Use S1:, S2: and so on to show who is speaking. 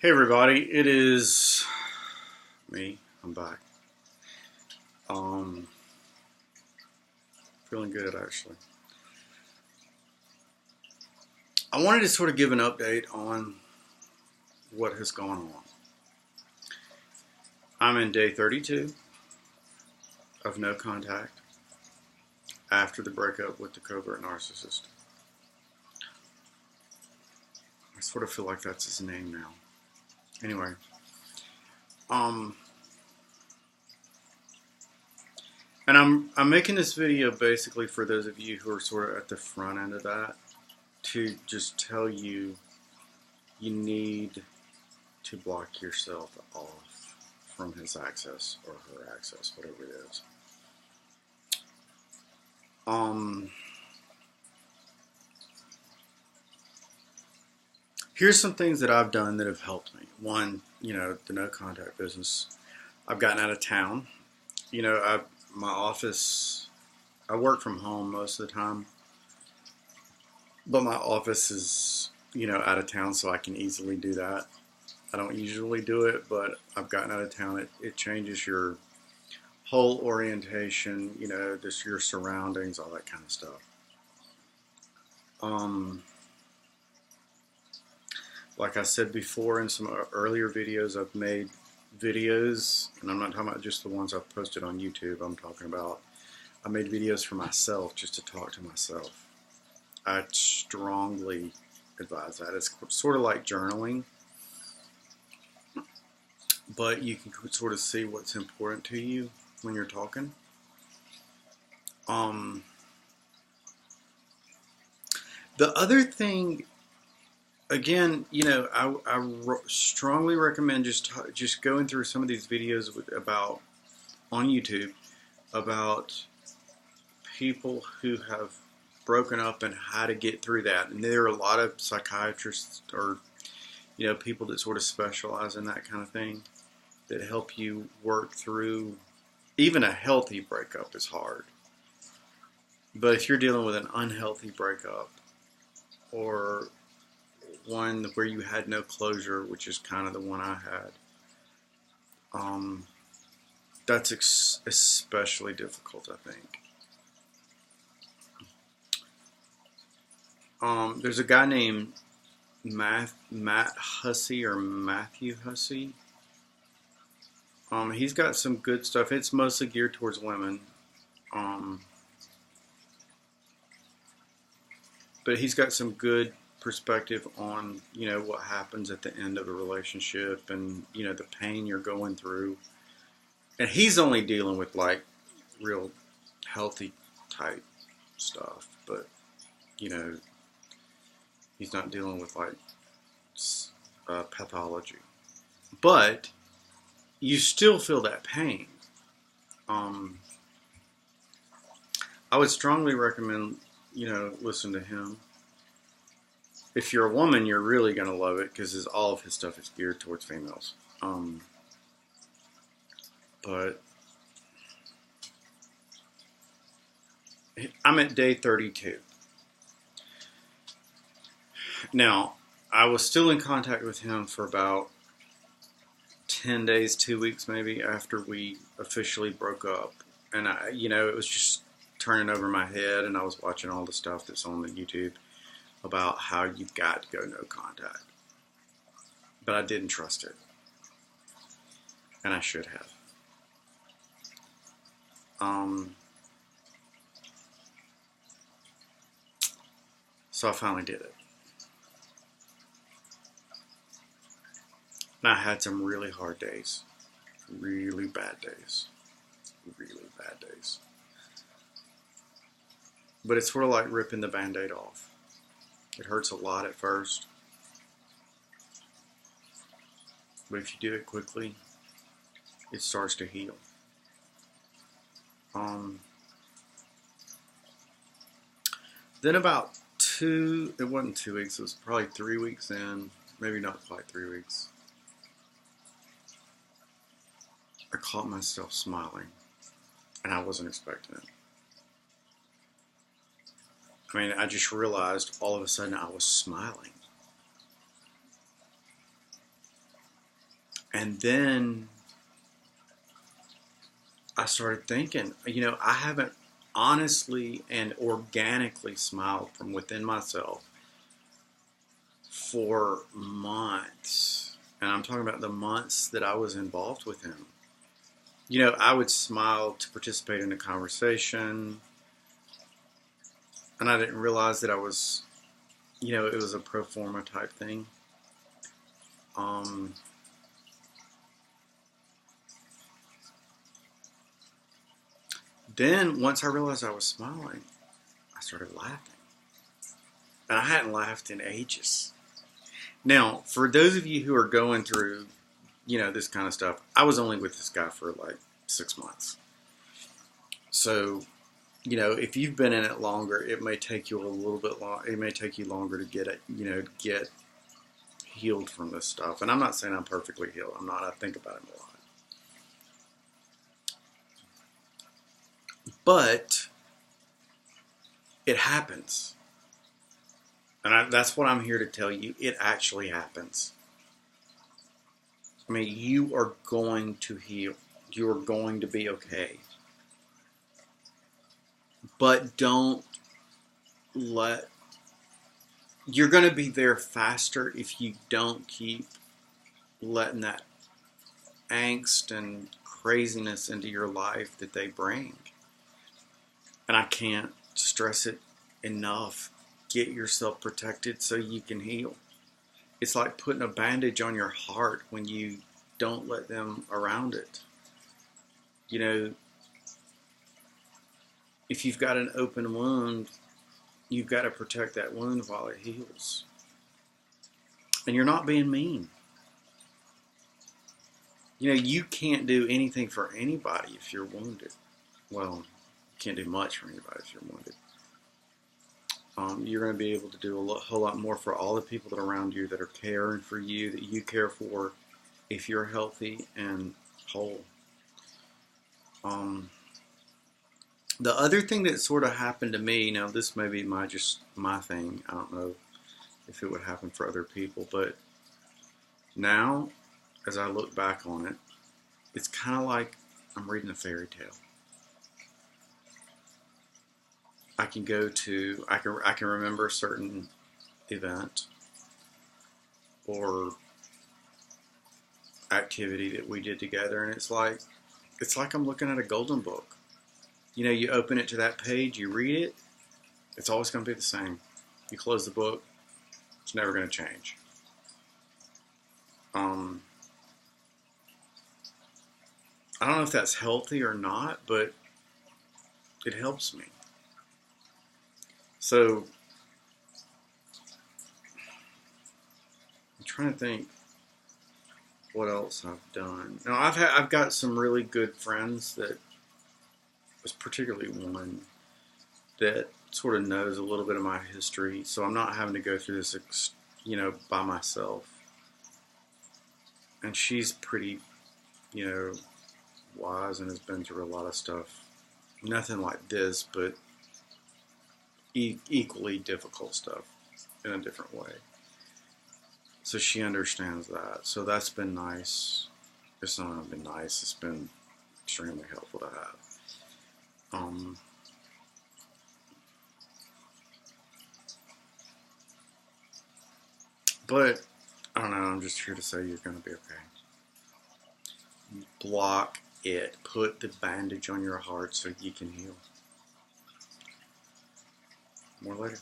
S1: Hey everybody, it is me. I'm back. Um, Feeling good actually. I wanted to sort of give an update on what has gone on. I'm in day 32 of no contact after the breakup with the Covert Narcissist. I sort of feel like that's his name now. Anyway, um, and I'm making this video basically for those of you who are sort of at the front end of that, to just tell you you need to block yourself off from his access or her access, whatever it is. Here's some things that I've done that have helped me. One, the no contact business. I've gotten out of town. My office, I work from home most of the time, but my office is, out of town, so I can easily do that. I don't usually do it, but I've gotten out of town. It changes your whole orientation, just your surroundings, all that kind of stuff. Like I said before in some earlier videos, I've made videos, and I'm not talking about just the ones I've posted on YouTube. I'm talking about I made videos for myself, just to talk to myself. I strongly advise that. It's sort of like journaling, but you can sort of see what's important to you when you're talking. The other thing, again, I strongly recommend just going through some of these videos about on YouTube about people who have broken up and how to get through that. And there are a lot of psychiatrists or people that sort of specialize in that kind of thing that help you work through. Even a healthy breakup is hard, but if you're dealing with an unhealthy breakup or one where you had no closure, which is kind of the one I had, that's especially difficult, I think. There's a guy named Matt Hussey or Matthew Hussey. He's got some good stuff. It's mostly geared towards women. But he's got some good perspective on, what happens at the end of a relationship and, the pain you're going through. And he's only dealing with like real healthy type stuff, but, he's not dealing with like pathology. But you still feel that pain. I would strongly recommend, listen to him. If you're a woman, you're really going to love it because all of his stuff is geared towards females. But I'm at day 32. Now, I was still in contact with him for about 10 days, 2 weeks maybe, after we officially broke up. And it was just turning over my head, and I was watching all the stuff that's on the YouTube about how you've got to go no contact. But I didn't trust it. And I should have. So I finally did it. And I had some really hard days. Really bad days. Really bad days. But it's sort of like ripping the Band-Aid off. It hurts a lot at first. But if you do it quickly, it starts to heal. Then about it wasn't 2 weeks, it was probably 3 weeks in, maybe not quite 3 weeks. I caught myself smiling, and I wasn't expecting it. I mean, I just realized all of a sudden I was smiling. And then I started thinking, I haven't honestly and organically smiled from within myself for months. And I'm talking about the months that I was involved with him. I would smile to participate in a conversation, and I didn't realize that I was, it was a pro forma type thing. Then once I realized I was smiling, I started laughing. And I hadn't laughed in ages. Now, for those of you who are going through, this kind of stuff, I was only with this guy for like 6 months. So, if you've been in it longer, it may take you a little bit long. It may take you longer to get it, get healed from this stuff. And I'm not saying I'm perfectly healed. I'm not. I think about it a lot. But it happens. And that's what I'm here to tell you. It actually happens. I mean, you are going to heal. You are going to be okay. But don't let... You're going to be there faster if you don't keep letting that angst and craziness into your life that they bring. And I can't stress it enough. Get yourself protected so you can heal. It's like putting a bandage on your heart when you don't let them around it. If you've got an open wound, you've got to protect that wound while it heals. And you're not being mean. You can't do anything for anybody if you're wounded. Well, you can't do much for anybody if you're wounded. You're going to be able to do a whole lot more for all the people that are around you that are caring for you, that you care for, if you're healthy and whole. The other thing that sort of happened to me, now this may be my thing, I don't know if it would happen for other people, but now, as I look back on it, it's kind of like I'm reading a fairy tale. I can remember a certain event or activity that we did together, and it's like I'm looking at a golden book. You open it to that page, you read it, it's always going to be the same. You close the book, it's never going to change. I don't know if that's healthy or not, but it helps me. So, I'm trying to think what else I've done. Now, I've got some really good friends that was particularly one that sort of knows a little bit of my history, so I'm not having to go through this, by myself. And she's pretty, wise and has been through a lot of stuff. Nothing like this, but equally difficult stuff in a different way. So she understands that. So that's been nice. It's not been nice. It's been extremely helpful to have. But I don't know. I'm just here to say you're going to be okay. Block it. Put the bandage on your heart so you can heal. More later.